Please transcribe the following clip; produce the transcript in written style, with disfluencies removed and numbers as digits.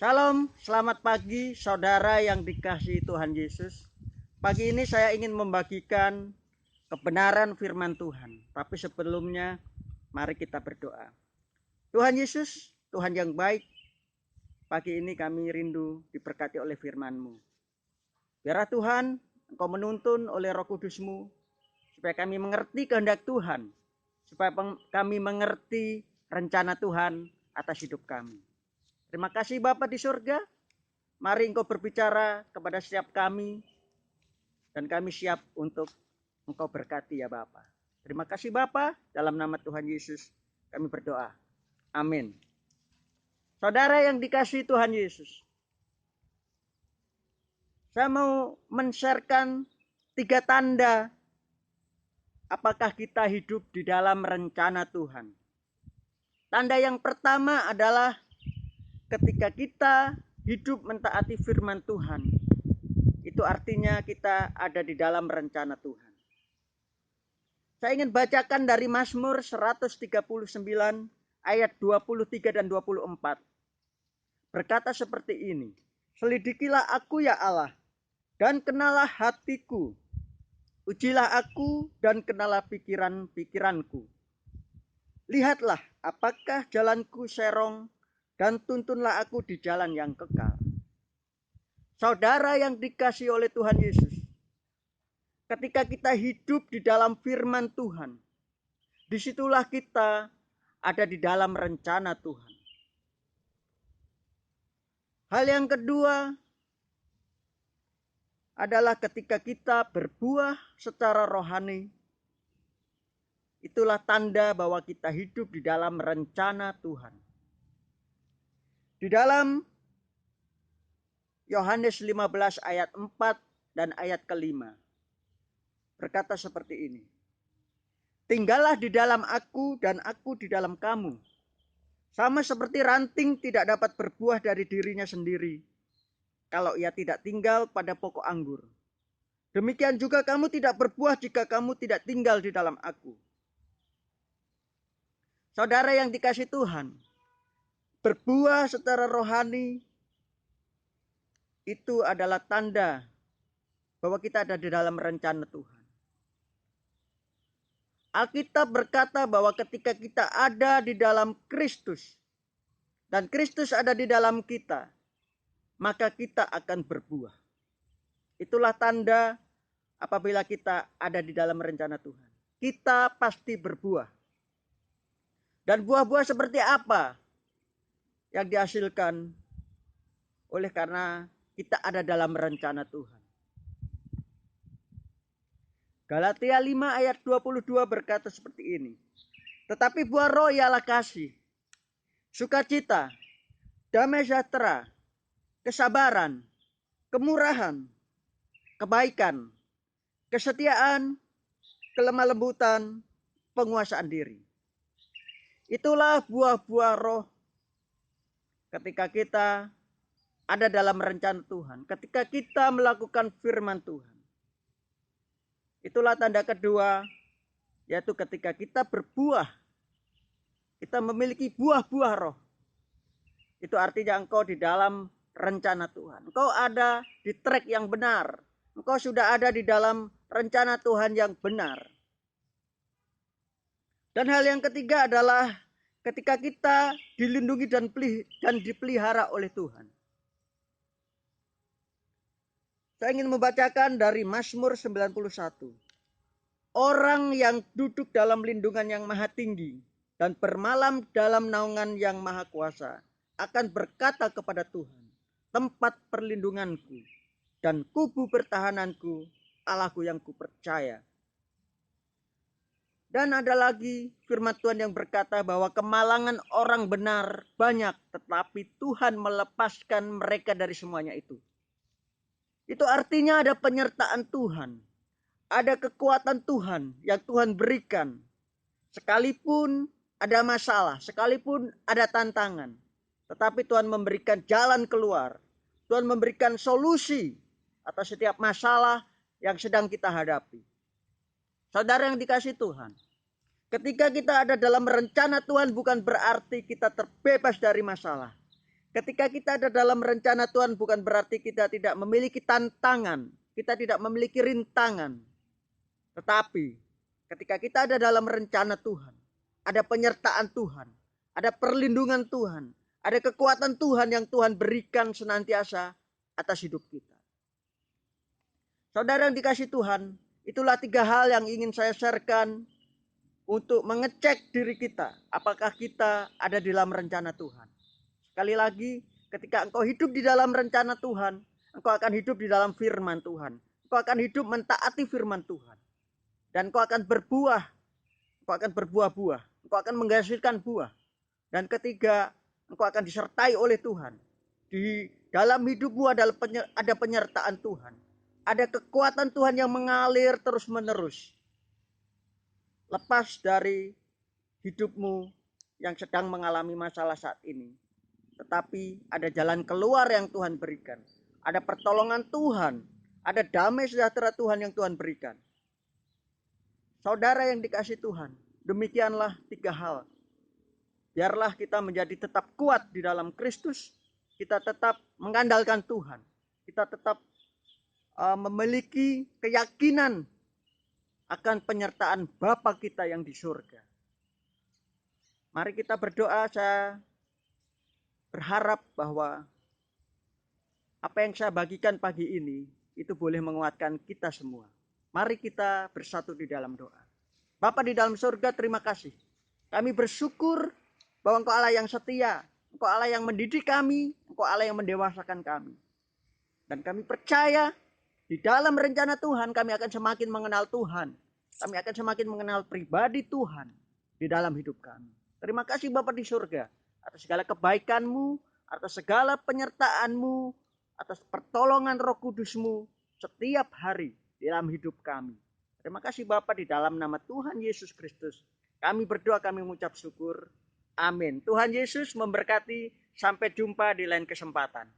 Salam, selamat pagi saudara yang dikasihi Tuhan Yesus. Pagi ini saya ingin membagikan kebenaran firman Tuhan. Tapi sebelumnya mari kita berdoa. Tuhan Yesus, Tuhan yang baik, pagi ini kami rindu diberkati oleh firman-Mu. Biarlah Tuhan, Engkau menuntun oleh Roh Kudus-Mu supaya kami mengerti kehendak Tuhan, supaya kami mengerti rencana Tuhan atas hidup kami. Terima kasih Bapa di surga. Mari Engkau berbicara kepada setiap kami. Dan kami siap untuk Engkau berkati ya Bapa. Terima kasih Bapa. Dalam nama Tuhan Yesus kami berdoa. Amin. Saudara yang dikasihi Tuhan Yesus. Saya mau men-sharekan 3 tanda apakah kita hidup di dalam rencana Tuhan. Tanda yang pertama adalah ketika kita hidup mentaati firman Tuhan, itu artinya kita ada di dalam rencana Tuhan. Saya ingin bacakan dari Mazmur 139 ayat 23 dan 24. Berkata seperti ini, "Selidikilah aku ya Allah, dan kenalah hatiku. Ujilah aku dan kenalah pikiran-pikiranku. Lihatlah apakah jalanku serong, dan tuntunlah aku di jalan yang kekal." Saudara yang dikasihi oleh Tuhan Yesus, ketika kita hidup di dalam firman Tuhan, disitulah kita ada di dalam rencana Tuhan. Hal yang kedua adalah ketika kita berbuah secara rohani, itulah tanda bahwa kita hidup di dalam rencana Tuhan. Di dalam Yohanes 15 ayat 4 dan ayat ke-5 berkata seperti ini, "Tinggallah di dalam aku dan aku di dalam kamu. Sama seperti ranting tidak dapat berbuah dari dirinya sendiri kalau ia tidak tinggal pada pokok anggur. Demikian juga kamu tidak berbuah jika kamu tidak tinggal di dalam aku." Saudara yang dikasihi Tuhan, berbuah secara rohani itu adalah tanda bahwa kita ada di dalam rencana Tuhan. Alkitab berkata bahwa ketika kita ada di dalam Kristus dan Kristus ada di dalam kita, maka kita akan berbuah. Itulah tanda apabila kita ada di dalam rencana Tuhan. Kita pasti berbuah. Dan buah-buah seperti apa yang dihasilkan oleh karena kita ada dalam rencana Tuhan. Galatia 5 ayat 22 berkata seperti ini, "Tetapi buah roh ialah kasih, sukacita, damai sejahtera, kesabaran, kemurahan, kebaikan, kesetiaan, kelemah lembutan, penguasaan diri." Itulah buah-buah roh ketika kita ada dalam rencana Tuhan, ketika kita melakukan firman Tuhan. Itulah tanda kedua, yaitu ketika kita berbuah, kita memiliki buah-buah roh. Itu artinya engkau di dalam rencana Tuhan. Engkau ada di track yang benar. Engkau sudah ada di dalam rencana Tuhan yang benar. Dan hal yang ketiga adalah ketika kita dilindungi dan dipelihara oleh Tuhan. Saya ingin membacakan dari Mazmur 91. "Orang yang duduk dalam lindungan yang maha tinggi dan bermalam dalam naungan yang maha kuasa akan berkata kepada Tuhan, tempat perlindunganku dan kubu pertahananku, Allahku yang kupercaya." Dan ada lagi firman Tuhan yang berkata bahwa kemalangan orang benar banyak, tetapi Tuhan melepaskan mereka dari semuanya itu. Itu artinya ada penyertaan Tuhan. Ada kekuatan Tuhan yang Tuhan berikan. Sekalipun ada masalah, sekalipun ada tantangan. Tetapi Tuhan memberikan jalan keluar. Tuhan memberikan solusi atas setiap masalah yang sedang kita hadapi. Saudara yang dikasihi Tuhan, ketika kita ada dalam rencana Tuhan bukan berarti kita terbebas dari masalah. Ketika kita ada dalam rencana Tuhan, bukan berarti kita tidak memiliki tantangan, kita tidak memiliki rintangan. Tetapi ketika kita ada dalam rencana Tuhan, ada penyertaan Tuhan, ada perlindungan Tuhan, ada kekuatan Tuhan yang Tuhan berikan senantiasa atas hidup kita. Saudara yang dikasih Tuhan, itulah 3 hal yang ingin saya sharekan untuk mengecek diri kita, apakah kita ada di dalam rencana Tuhan. Sekali lagi, ketika engkau hidup di dalam rencana Tuhan, engkau akan hidup di dalam firman Tuhan. Engkau akan hidup mentaati firman Tuhan. Dan engkau akan berbuah, engkau akan berbuah-buah, engkau akan menghasilkan buah. Dan ketiga, engkau akan disertai oleh Tuhan. Di dalam hidupmu ada penyertaan Tuhan. Ada kekuatan Tuhan yang mengalir terus-menerus. Lepas dari hidupmu yang sedang mengalami masalah saat ini. Tetapi ada jalan keluar yang Tuhan berikan. Ada pertolongan Tuhan. Ada damai sejahtera Tuhan yang Tuhan berikan. Saudara yang dikasih Tuhan, demikianlah 3 hal. Biarlah kita menjadi tetap kuat di dalam Kristus. Kita tetap mengandalkan Tuhan. Kita tetap memiliki keyakinan akan penyertaan Bapa kita yang di surga. Mari kita berdoa. Saya berharap bahwa apa yang saya bagikan pagi ini itu boleh menguatkan kita semua. Mari kita bersatu di dalam doa. Bapa di dalam surga, terima kasih. Kami bersyukur bahwa Engkau Allah yang setia, Engkau Allah yang mendidik kami, Engkau Allah yang mendewasakan kami. Dan kami percaya di dalam rencana Tuhan kami akan semakin mengenal Tuhan. Kami akan semakin mengenal pribadi Tuhan di dalam hidup kami. Terima kasih Bapa di surga atas segala kebaikan-Mu, atas segala penyertaan-Mu, atas pertolongan Roh Kudus-Mu setiap hari di dalam hidup kami. Terima kasih Bapa, di dalam nama Tuhan Yesus Kristus kami berdoa, kami mengucap syukur. Amin. Tuhan Yesus memberkati. Sampai jumpa di lain kesempatan.